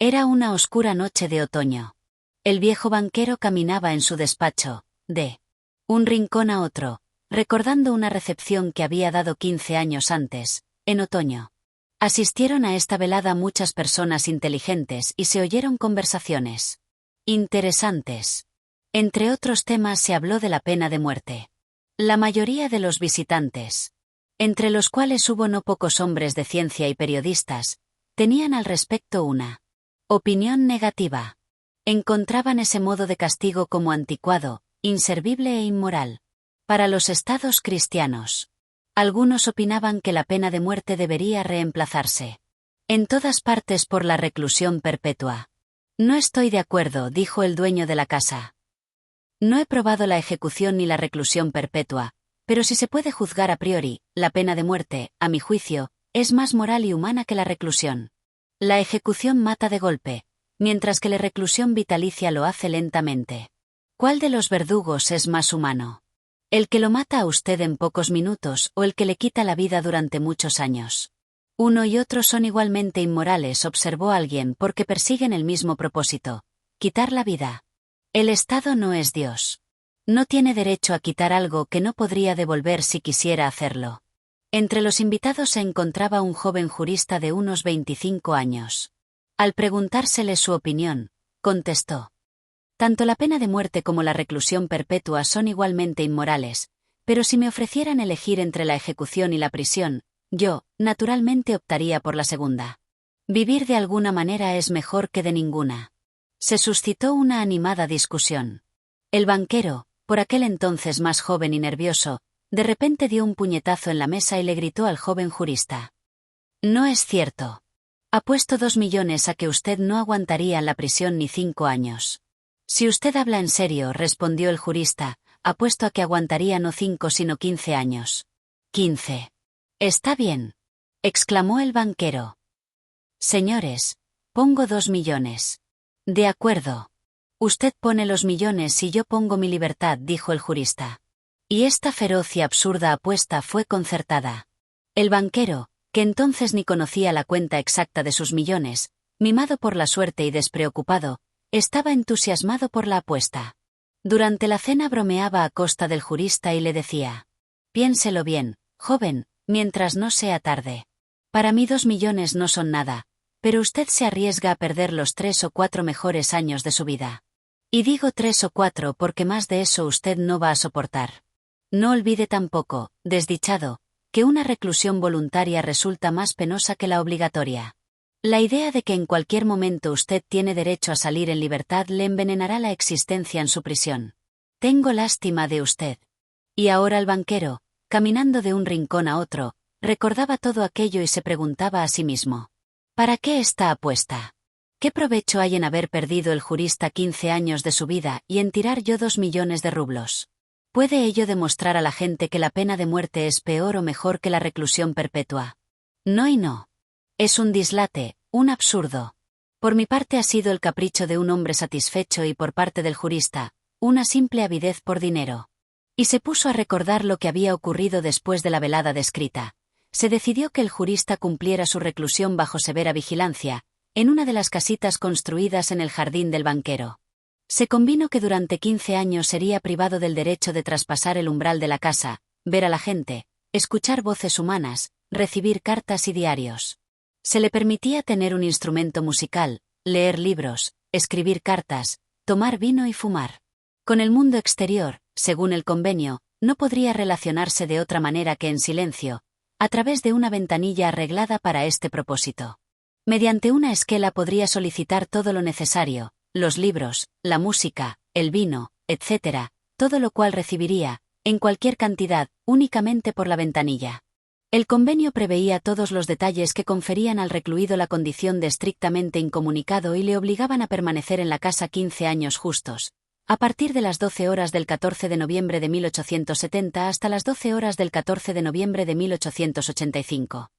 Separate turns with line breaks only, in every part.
Era una oscura noche de otoño. El viejo banquero caminaba en su despacho, de un rincón a otro, recordando una recepción que había dado 15 años antes, en otoño. Asistieron a esta velada muchas personas inteligentes y se oyeron conversaciones interesantes. Entre otros temas se habló de la pena de muerte. La mayoría de los visitantes, entre los cuales hubo no pocos hombres de ciencia y periodistas, tenían al respecto una opinión negativa. Encontraban ese modo de castigo como anticuado, inservible e inmoral. Para los estados cristianos. Algunos opinaban que la pena de muerte debería reemplazarse en todas partes por la reclusión perpetua. No estoy de acuerdo, dijo el dueño de la casa. No he probado la ejecución ni la reclusión perpetua, pero si se puede juzgar a priori, la pena de muerte, a mi juicio, es más moral y humana que la reclusión. La ejecución mata de golpe, mientras que la reclusión vitalicia lo hace lentamente. ¿Cuál de los verdugos es más humano? ¿El que lo mata a usted en pocos minutos o el que le quita la vida durante muchos años? Uno y otro son igualmente inmorales, observó alguien, porque persiguen el mismo propósito: quitar la vida. El Estado no es Dios. No tiene derecho a quitar algo que no podría devolver si quisiera hacerlo. Entre los invitados se encontraba un joven jurista de unos 25 años. Al preguntársele su opinión, contestó: tanto la pena de muerte como la reclusión perpetua son igualmente inmorales, pero si me ofrecieran elegir entre la ejecución y la prisión, yo, naturalmente, optaría por la segunda. Vivir de alguna manera es mejor que de ninguna. Se suscitó una animada discusión. El banquero, por aquel entonces más joven y nervioso, de repente dio un puñetazo en la mesa y le gritó al joven jurista: no es cierto. Apuesto 2 millones a que usted no aguantaría en la prisión ni 5 años. Si usted habla en serio, respondió el jurista, apuesto a que aguantaría no 5 sino 15 años. 15. Está bien, exclamó el banquero. Señores, pongo 2 millones. De acuerdo. Usted pone los millones y yo pongo mi libertad, dijo el jurista. Y esta feroz y absurda apuesta fue concertada. El banquero, que entonces ni conocía la cuenta exacta de sus millones, mimado por la suerte y despreocupado, estaba entusiasmado por la apuesta. Durante la cena bromeaba a costa del jurista y le decía: piénselo bien, joven, mientras no sea tarde. Para mí 2 millones no son nada, pero usted se arriesga a perder los 3 o 4 mejores años de su vida. Y digo 3 o 4 porque más de eso usted no va a soportar. No olvide tampoco, desdichado, que una reclusión voluntaria resulta más penosa que la obligatoria. La idea de que en cualquier momento usted tiene derecho a salir en libertad le envenenará la existencia en su prisión. Tengo lástima de usted. Y ahora el banquero, caminando de un rincón a otro, recordaba todo aquello y se preguntaba a sí mismo: ¿para qué esta apuesta? ¿Qué provecho hay en haber perdido el jurista 15 años de su vida y en tirar yo 2 millones de rublos? ¿Puede ello demostrar a la gente que la pena de muerte es peor o mejor que la reclusión perpetua? No y no. Es un dislate, un absurdo. Por mi parte ha sido el capricho de un hombre satisfecho y por parte del jurista, una simple avidez por dinero. Y se puso a recordar lo que había ocurrido después de la velada descrita. Se decidió que el jurista cumpliera su reclusión bajo severa vigilancia, en una de las casitas construidas en el jardín del banquero. Se convino que durante 15 años sería privado del derecho de traspasar el umbral de la casa, ver a la gente, escuchar voces humanas, recibir cartas y diarios. Se le permitía tener un instrumento musical, leer libros, escribir cartas, tomar vino y fumar. Con el mundo exterior, según el convenio, no podría relacionarse de otra manera que en silencio, a través de una ventanilla arreglada para este propósito. Mediante una esquela podría solicitar todo lo necesario, los libros, la música, el vino, etc., todo lo cual recibiría, en cualquier cantidad, únicamente por la ventanilla. El convenio preveía todos los detalles que conferían al recluido la condición de estrictamente incomunicado y le obligaban a permanecer en la casa 15 años justos, a partir de las 12 horas del 14 de noviembre de 1870 hasta las 12 horas del 14 de noviembre de 1885.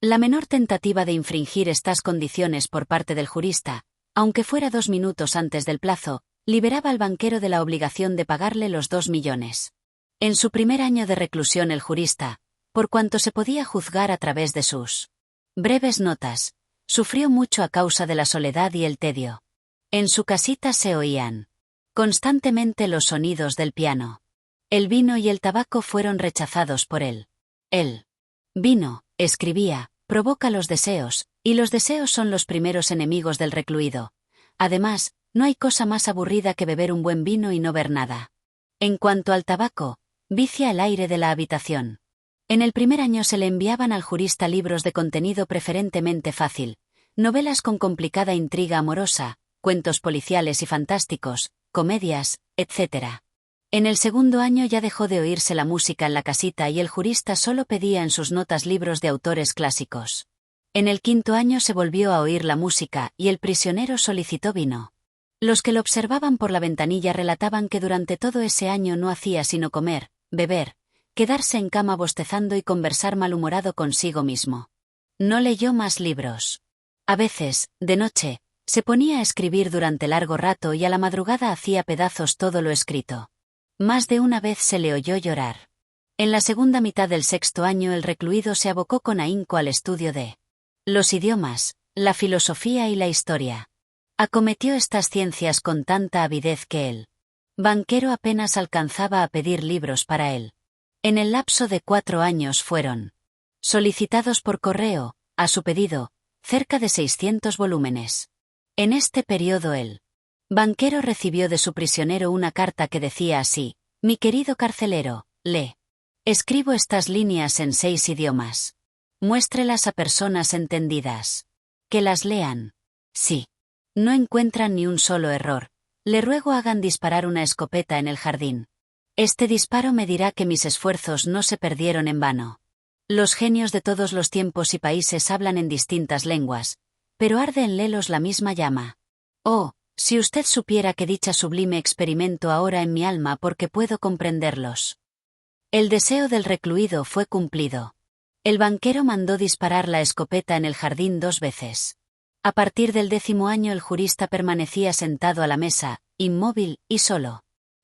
La menor tentativa de infringir estas condiciones por parte del jurista, aunque fuera 2 minutos antes del plazo, liberaba al banquero de la obligación de pagarle los 2 millones. En su primer año de reclusión el jurista, por cuanto se podía juzgar a través de sus breves notas, Sufrió mucho a causa de la soledad y el tedio. En su casita se oían constantemente los sonidos del piano. El vino y el tabaco fueron rechazados por él. El vino, escribía, provoca los deseos, y los deseos son los primeros enemigos del recluido. Además, no hay cosa más aburrida que beber un buen vino y no ver nada. En cuanto al tabaco, vicia el aire de la habitación. En el primer año se le enviaban al jurista libros de contenido preferentemente fácil, novelas con complicada intriga amorosa, cuentos policiales y fantásticos, comedias, etc. En el segundo año ya dejó de oírse la música en la casita y el jurista solo pedía en sus notas libros de autores clásicos. En el quinto año se volvió a oír la música y el prisionero solicitó vino. Los que lo observaban por la ventanilla relataban que durante todo ese año no hacía sino comer, beber, quedarse en cama bostezando y conversar malhumorado consigo mismo. No leyó más libros. A veces, de noche, se ponía a escribir durante largo rato y a la madrugada hacía pedazos todo lo escrito. Más de una vez se le oyó llorar. En la segunda mitad del sexto año el recluido se abocó con ahínco al estudio de los idiomas, la filosofía y la historia. Acometió estas ciencias con tanta avidez que el banquero apenas alcanzaba a pedir libros para él. En el lapso de 4 años fueron solicitados por correo, a su pedido, cerca de 600 volúmenes. En este periodo el banquero recibió de su prisionero una carta que decía así: «Mi querido carcelero, escribo estas líneas en 6 idiomas. Muéstrelas a personas entendidas. Que las lean. Si no encuentran ni un solo error, le ruego hagan disparar una escopeta en el jardín. Este disparo me dirá que mis esfuerzos no se perdieron en vano. Los genios de todos los tiempos y países hablan en distintas lenguas, pero arde en Lelos la misma llama. Oh, si usted supiera que dicha sublime experimento ahora en mi alma porque puedo comprenderlos». El deseo del recluido fue cumplido. El banquero mandó disparar la escopeta en el jardín 2 veces. A partir del 10º año el jurista permanecía sentado a la mesa, inmóvil y solo.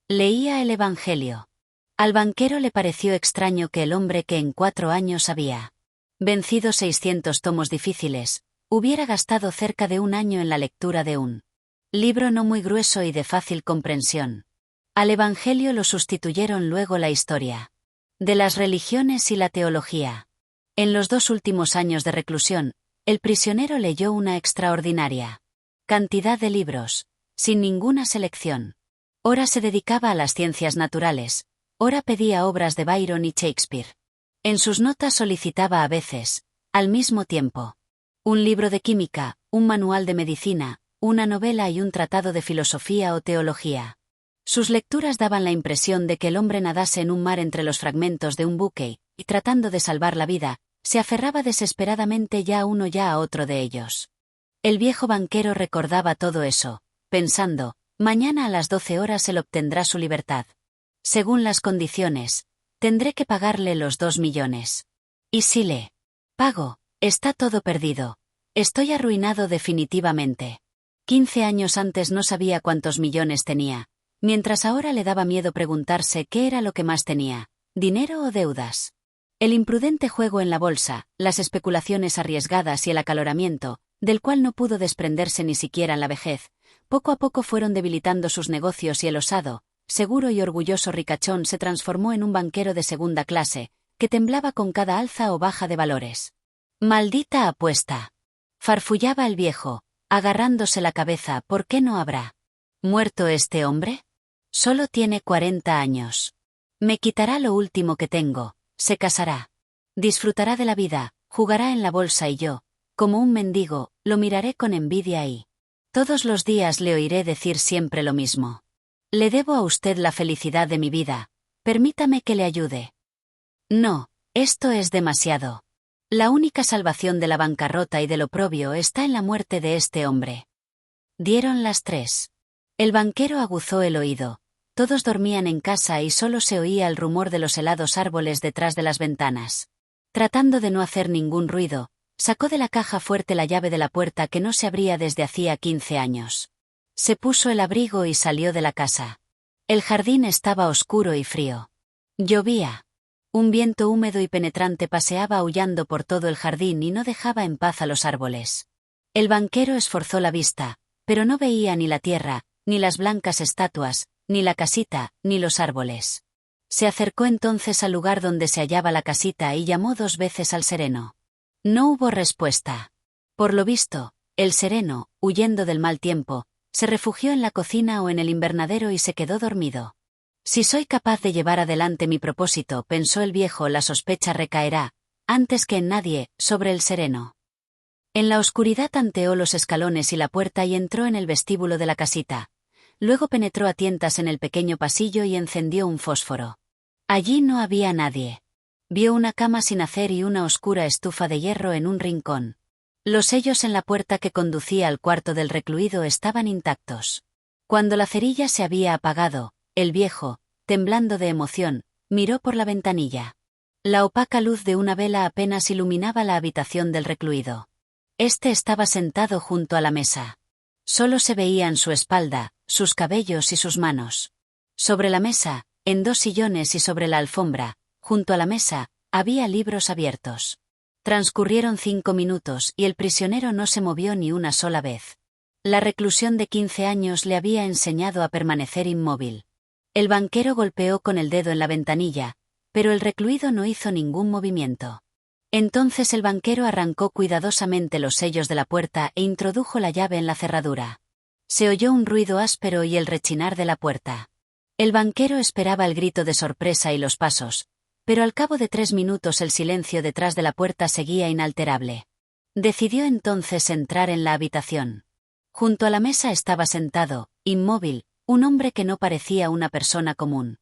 Leía el Evangelio. Al banquero le pareció extraño que el hombre que en 4 años había vencido 600 tomos difíciles, hubiera gastado cerca de un año en la lectura de un libro no muy grueso y de fácil comprensión. Al Evangelio lo sustituyeron luego la historia de las religiones y la teología. En los 2 últimos años de reclusión, el prisionero leyó una extraordinaria cantidad de libros, sin ninguna selección. Ora se dedicaba a las ciencias naturales, ora pedía obras de Byron y Shakespeare. En sus notas solicitaba a veces, al mismo tiempo, un libro de química, un manual de medicina, una novela y un tratado de filosofía o teología. Sus lecturas daban la impresión de que el hombre nadase en un mar entre los fragmentos de un buque, y tratando de salvar la vida, se aferraba desesperadamente ya a uno ya a otro de ellos. El viejo banquero recordaba todo eso, pensando: mañana a las 12 horas él obtendrá su libertad. Según las condiciones, tendré que pagarle los 2 millones. ¿Y si le pago? Está todo perdido. Estoy arruinado definitivamente. 15 años antes no sabía cuántos millones tenía, mientras ahora le daba miedo preguntarse qué era lo que más tenía, dinero o deudas. El imprudente juego en la bolsa, las especulaciones arriesgadas y el acaloramiento, del cual no pudo desprenderse ni siquiera en la vejez, poco a poco fueron debilitando sus negocios y el osado, seguro y orgulloso ricachón se transformó en un banquero de segunda clase, que temblaba con cada alza o baja de valores. «Maldita apuesta», farfullaba el viejo, agarrándose la cabeza. «¿Por qué no habrá muerto este hombre? Solo tiene 40 años. Me quitará lo último que tengo, se casará. Disfrutará de la vida, jugará en la bolsa y yo, como un mendigo, lo miraré con envidia y todos los días le oiré decir siempre lo mismo. Le debo a usted la felicidad de mi vida, permítame que le ayude». No, esto es demasiado. La única salvación de la bancarrota y del oprobio está en la muerte de este hombre. Dieron las 3. El banquero aguzó el oído. Todos dormían en casa y solo se oía el rumor de los helados árboles detrás de las ventanas. Tratando de no hacer ningún ruido, sacó de la caja fuerte la llave de la puerta que no se abría desde hacía 15 años. Se puso el abrigo y salió de la casa. El jardín estaba oscuro y frío. Llovía. Un viento húmedo y penetrante paseaba aullando por todo el jardín y no dejaba en paz a los árboles. El banquero esforzó la vista, pero no veía ni la tierra, ni las blancas estatuas, ni la casita, ni los árboles. Se acercó entonces al lugar donde se hallaba la casita y llamó 2 veces al sereno. No hubo respuesta. Por lo visto, el sereno, huyendo del mal tiempo, se refugió en la cocina o en el invernadero y se quedó dormido. Si soy capaz de llevar adelante mi propósito, pensó el viejo, la sospecha recaerá, antes que en nadie, sobre el sereno. En la oscuridad tanteó los escalones y la puerta y entró en el vestíbulo de la casita. Luego penetró a tientas en el pequeño pasillo y encendió un fósforo. Allí no había nadie. Vio una cama sin hacer y una oscura estufa de hierro en un rincón. Los sellos en la puerta que conducía al cuarto del recluido estaban intactos. Cuando la cerilla se había apagado, el viejo, temblando de emoción, miró por la ventanilla. La opaca luz de una vela apenas iluminaba la habitación del recluido. Este estaba sentado junto a la mesa. Solo se veían su espalda, sus cabellos y sus manos. Sobre la mesa, en 2 sillones y sobre la alfombra, junto a la mesa, había libros abiertos. Transcurrieron 5 minutos y el prisionero no se movió ni una sola vez. La reclusión de 15 años le había enseñado a permanecer inmóvil. El banquero golpeó con el dedo en la ventanilla, pero el recluido no hizo ningún movimiento. Entonces el banquero arrancó cuidadosamente los sellos de la puerta e introdujo la llave en la cerradura. Se oyó un ruido áspero y el rechinar de la puerta. El banquero esperaba el grito de sorpresa y los pasos, pero al cabo de 3 minutos el silencio detrás de la puerta seguía inalterable. Decidió entonces entrar en la habitación. Junto a la mesa estaba sentado, inmóvil, un hombre que no parecía una persona común.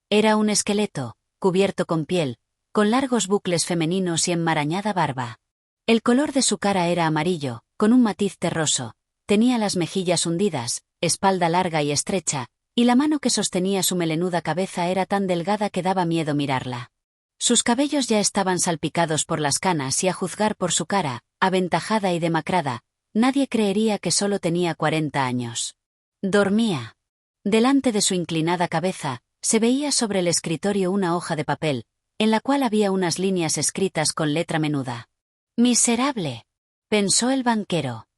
Era un esqueleto, cubierto con piel, con largos bucles femeninos y enmarañada barba. El color de su cara era amarillo, con un matiz terroso, tenía las mejillas hundidas, espalda larga y estrecha, y la mano que sostenía su melenuda cabeza era tan delgada que daba miedo mirarla. Sus cabellos ya estaban salpicados por las canas y a juzgar por su cara, aventajada y demacrada, nadie creería que solo tenía 40 años. Dormía. Delante de su inclinada cabeza, se veía sobre el escritorio una hoja de papel, en la cual había unas líneas escritas con letra menuda. «Miserable», pensó el banquero.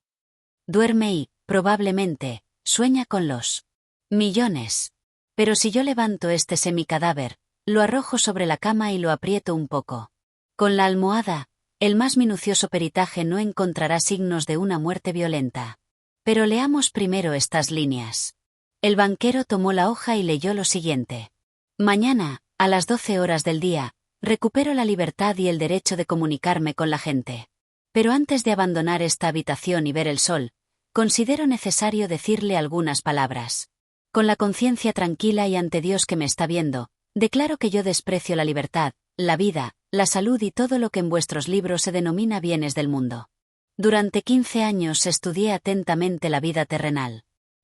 Duerme y, probablemente, sueña con los millones. Pero si yo levanto este semicadáver, lo arrojo sobre la cama y lo aprieto un poco. Con la almohada, el más minucioso peritaje no encontrará signos de una muerte violenta. Pero leamos primero estas líneas. El banquero tomó la hoja y leyó lo siguiente. Mañana, a las 12 horas del día, recupero la libertad y el derecho de comunicarme con la gente. Pero antes de abandonar esta habitación y ver el sol, considero necesario decirle algunas palabras. Con la conciencia tranquila y ante Dios que me está viendo, declaro que yo desprecio la libertad, la vida, la salud y todo lo que en vuestros libros se denomina bienes del mundo. Durante 15 años estudié atentamente la vida terrenal.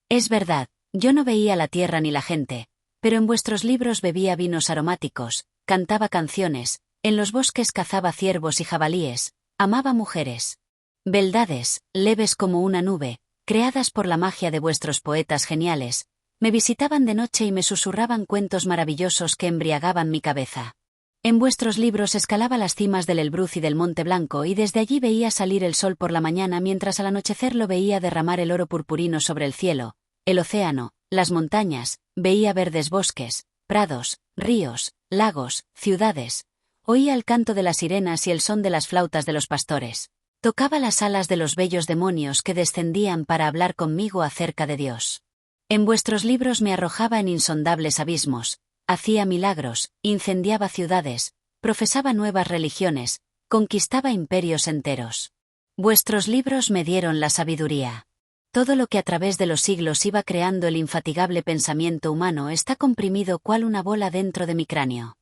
Es verdad, yo no veía la tierra ni la gente, pero en vuestros libros bebía vinos aromáticos, cantaba canciones, en los bosques cazaba ciervos y jabalíes, amaba mujeres. Beldades, leves como una nube, creadas por la magia de vuestros poetas geniales, me visitaban de noche y me susurraban cuentos maravillosos que embriagaban mi cabeza. En vuestros libros escalaba las cimas del Elbruz y del Monte Blanco y desde allí veía salir el sol por la mañana mientras al anochecer lo veía derramar el oro purpurino sobre el cielo, el océano, las montañas, veía verdes bosques, prados, ríos, lagos, ciudades. Oía el canto de las sirenas y el son de las flautas de los pastores. Tocaba las alas de los bellos demonios que descendían para hablar conmigo acerca de Dios. En vuestros libros me arrojaba en insondables abismos, hacía milagros, incendiaba ciudades, profesaba nuevas religiones, conquistaba imperios enteros. Vuestros libros me dieron la sabiduría. Todo lo que a través de los siglos iba creando el infatigable pensamiento humano está comprimido cual una bola dentro de mi cráneo.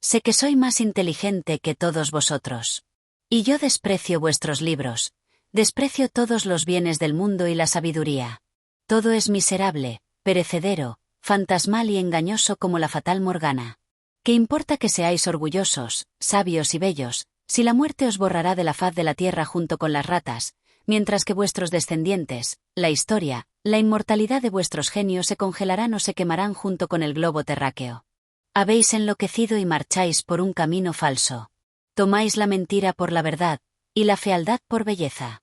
Sé que soy más inteligente que todos vosotros. Y yo desprecio vuestros libros, desprecio todos los bienes del mundo y la sabiduría. Todo es miserable, perecedero, fantasmal y engañoso como la fatal Morgana. ¿Qué importa que seáis orgullosos, sabios y bellos, si la muerte os borrará de la faz de la tierra junto con las ratas, mientras que vuestros descendientes, la historia, la inmortalidad de vuestros genios se congelarán o se quemarán junto con el globo terráqueo? Habéis enloquecido y marcháis por un camino falso. Tomáis la mentira por la verdad, y la fealdad por belleza.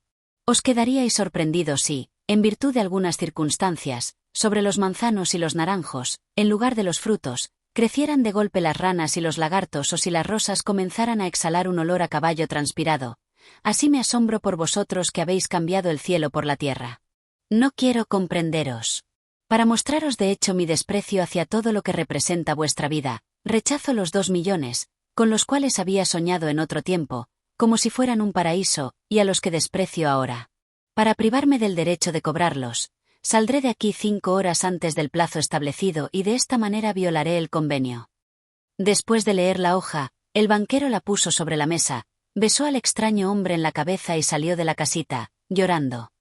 Os quedaríais sorprendidos si, en virtud de algunas circunstancias, sobre los manzanos y los naranjos, en lugar de los frutos, crecieran de golpe las ranas y los lagartos o si las rosas comenzaran a exhalar un olor a caballo transpirado. Así me asombro por vosotros que habéis cambiado el cielo por la tierra. No quiero comprenderos. Para mostraros de hecho mi desprecio hacia todo lo que representa vuestra vida, rechazo los 2 millones, con los cuales había soñado en otro tiempo, como si fueran un paraíso, y a los que desprecio ahora. Para privarme del derecho de cobrarlos, saldré de aquí 5 horas antes del plazo establecido y de esta manera violaré el convenio. Después de leer la hoja, el banquero la puso sobre la mesa, besó al extraño hombre en la cabeza y salió de la casita, llorando.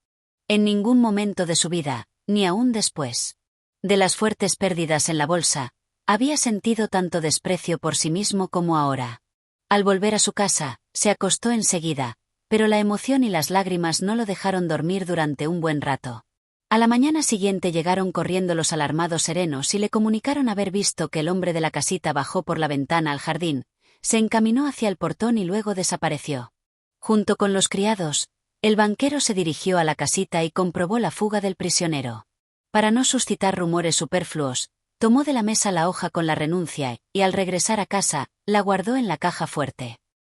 En ningún momento de su vida, ni aún después de las fuertes pérdidas en la bolsa, había sentido tanto desprecio por sí mismo como ahora. Al volver a su casa, se acostó enseguida, pero la emoción y las lágrimas no lo dejaron dormir durante un buen rato. A la mañana siguiente llegaron corriendo los alarmados serenos y le comunicaron haber visto que el hombre de la casita bajó por la ventana al jardín, se encaminó hacia el portón y luego desapareció. Junto con los criados, el banquero se dirigió a la casita y comprobó la fuga del prisionero. Para no suscitar rumores superfluos, tomó de la mesa la hoja con la renuncia y, al regresar a casa, la guardó en la caja fuerte.